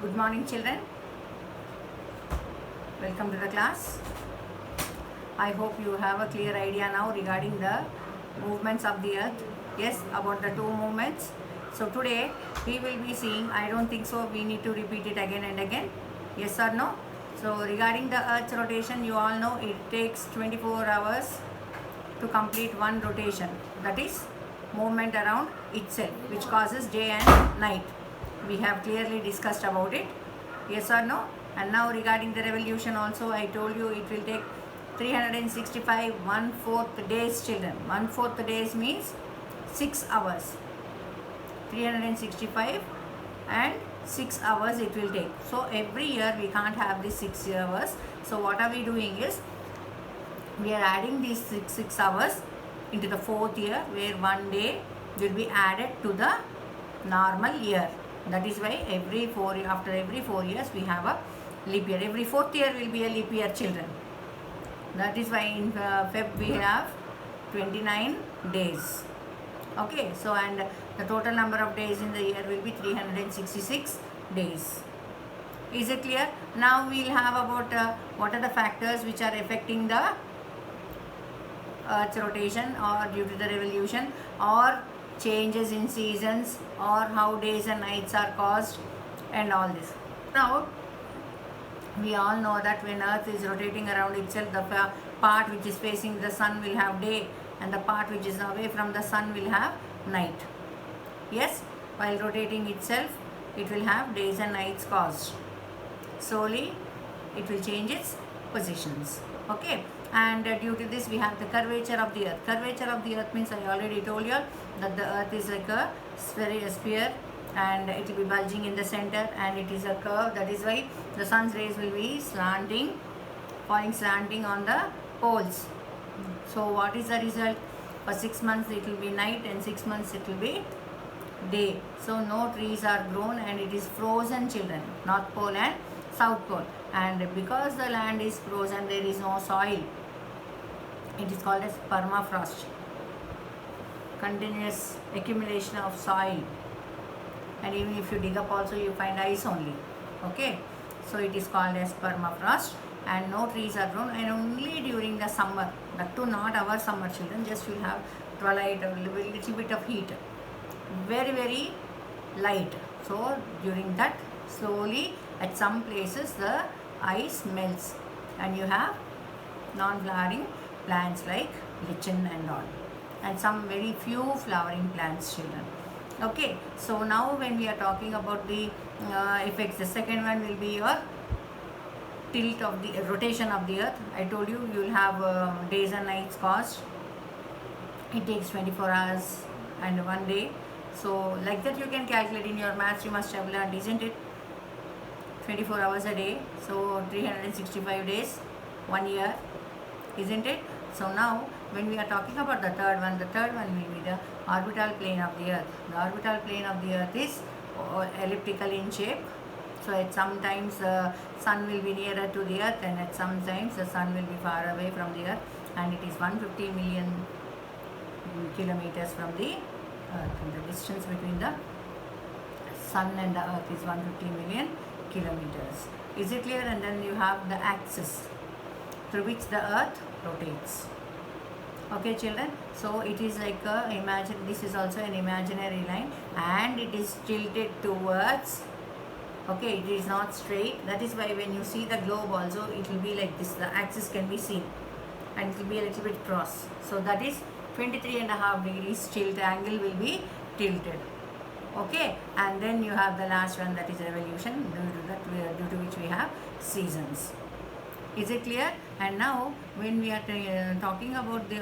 Good morning, children. Welcome to the class. I hope you have a clear idea now regarding the movements of the earth. Yes, about the two movements. So today we will be seeing, I don't think so, we need to repeat it again and again. Yes or no? So regarding the earth's rotation, you all know it takes 24 hours to complete one rotation. That is movement around itself, which causes day and night. We have clearly discussed about it. Yes or no? And now regarding the revolution also, I told you it will take 365 1/4 days, children. 1/4 days means 6 hours. 365 and 6 hours it will take. So every year we can't have these 6 hours. So what are we doing is, we are adding these 6 hours into the 4th year, where one day will be added to the normal year. That is why after every 4 years we have a leap year. Every 4th year will be a leap year, children. That is why in Feb we have 29 days. Okay, so and the total number of days in the year will be 366 days. Is it clear? Now we will have about what are the factors which are affecting the Earth's rotation, or due to the revolution, or changes in seasons, or how days and nights are caused, and all this. Now we all know that when Earth is rotating around itself, the part which is facing the sun will have day, and the part which is away from the sun will have night. Yes, while rotating itself, it will have days and nights caused. Slowly it will change its positions. Okay, and due to this we have the curvature of the earth. Curvature of the earth means, I already told you that the earth is like a sphere, and it will be bulging in the center, and it is a curve. That is why the sun's rays will be falling slanting on the poles. So what is the result? For 6 months it will be night, and 6 months it will be day. So no trees are grown, and it is frozen, children. North Pole and South Pole. And because the land is frozen, there is no soil. It is called as permafrost. Continuous accumulation of soil. And even if you dig up also, you find ice only. Okay, so it is called as permafrost, and no trees are grown, and only during the summer, that too not our summer, children, just will have twilight, a little bit of heat, very light. So during that, slowly at some places the ice melts, and you have non-flowering plants like lichen and all, and some very few flowering plants, children. Okay, so now when we are talking about the effects, the second one will be your tilt of the rotation of the earth. I told you you will have days and nights caused. It takes 24 hours and one day. So like that you can calculate. In your maths you must have learned, isn't it? 24 hours a day, so 365 days, 1 year, isn't it? So now when we are talking about the third one will be the orbital plane of the earth. The orbital plane of the earth is elliptical in shape. So at sometimes the sun will be nearer to the earth, and at sometimes the sun will be far away from the earth, and it is 150 million kilometers from the earth. And the distance between the sun and the earth is 150 million kilometers. Is it clear? And then you have the axis through which the earth rotates. Okay, children, so it is like this is also an imaginary line, and it is tilted towards, okay, it is not straight. That is why when you see the globe also, it will be like this. The axis can be seen, and it will be a little bit cross. So that is 23.5 degrees tilt angle will be tilted. Okay, and then you have the last one, that is revolution, due to which we have seasons. Is it clear? And now when we are talking about the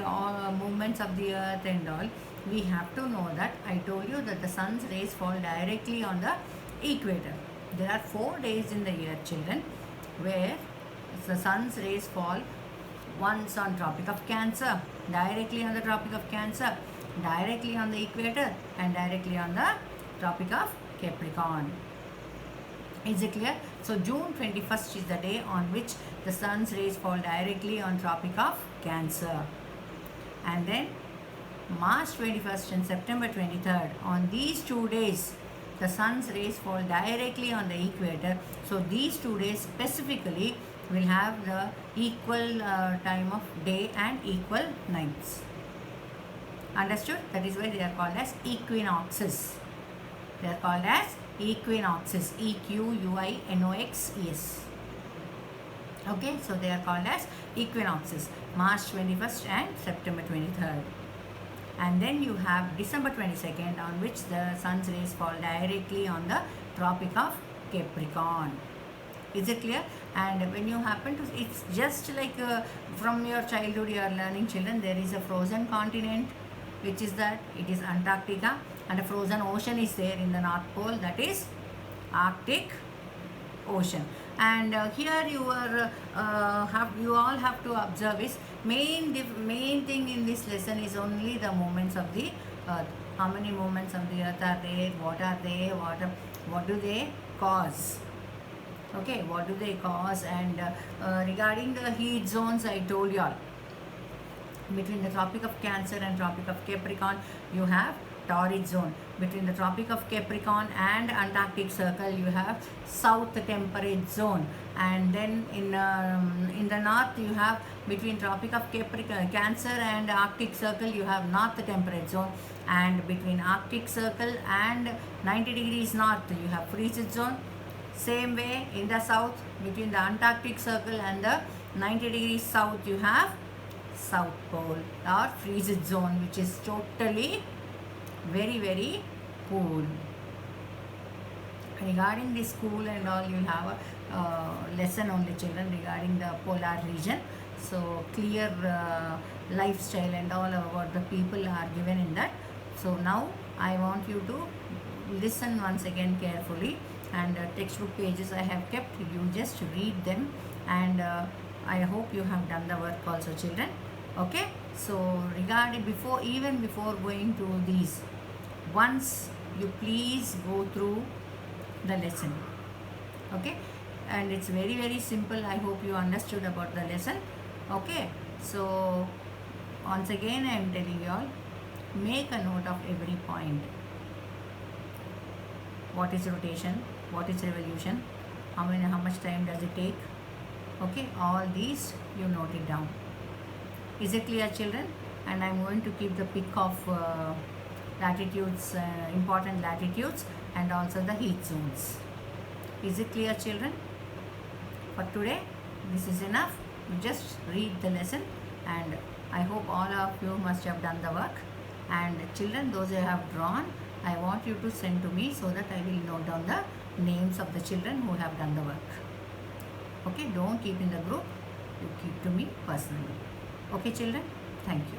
movements of the earth and all, we have to know that I told you that the sun's rays fall directly on the equator. There are 4 days in the year, children, where the sun's rays fall once on Tropic of Cancer, directly on the Tropic of Cancer, directly on the equator, and directly on the Tropic of Capricorn. Is it clear? So June 21st is the day on which the sun's rays fall directly on Tropic of Cancer, and then March 21st and September 23rd, on these 2 days the sun's rays fall directly on the equator. So these 2 days specifically will have the equal time of day and equal nights. Understood? That is why they are called as equinoxes. They are called as equinoxes. Equinoxes. Okay, so they are called as equinoxes. March 21st and September 23rd. And then you have December 22nd, on which the sun's rays fall directly on the Tropic of Capricorn. Is it clear? And when you happen to, it's just like from your childhood you are learning, children, there is a frozen continent, which is that it is Antarctica, and a frozen ocean is there in the North Pole, that is Arctic Ocean. And here you are you all have to observe is main thing in this lesson is only the movements of the earth. How many movements of the earth are there? What are they? What do they cause? Okay, what do they cause? And regarding the heat zones, I told you all, between the Tropic of Cancer and Tropic of Capricorn, you have torrid zone. Between the Tropic of Capricorn and Antarctic Circle, you have south temperate zone. And then in the north, you have between Tropic of Capricorn, Cancer and Arctic Circle, you have north temperate zone. And between Arctic Circle and 90 degrees north, you have frigid zone. Same way in the south, between the Antarctic Circle and the 90 degrees south, you have South Pole or frigid zone, which is totally very, very cool. Regarding this cool and all, you have a lesson only, children, regarding the polar region. So clear lifestyle and all about the people are given in that. So now I want you to listen once again carefully, and textbook pages I have kept, you just read them, and I hope you have done the work also, children. Okay, so regarding before going to these, once you please go through the lesson. Okay, and it's very, very simple. I hope you understood about the lesson. Okay, so once again I am telling you all, make a note of every point. What is rotation? What is revolution? How much time does it take? Okay, all these you note it down. Is it clear, children? And I am going to keep the pic of latitudes, important latitudes, and also the heat zones. Is it clear, children? For today, this is enough. You just read the lesson, and I hope all of you must have done the work. And children, those who have drawn, I want you to send to me so that I will note down the names of the children who have done the work. Okay, don't keep in the group, you keep to me personally. Okay, children, thank you.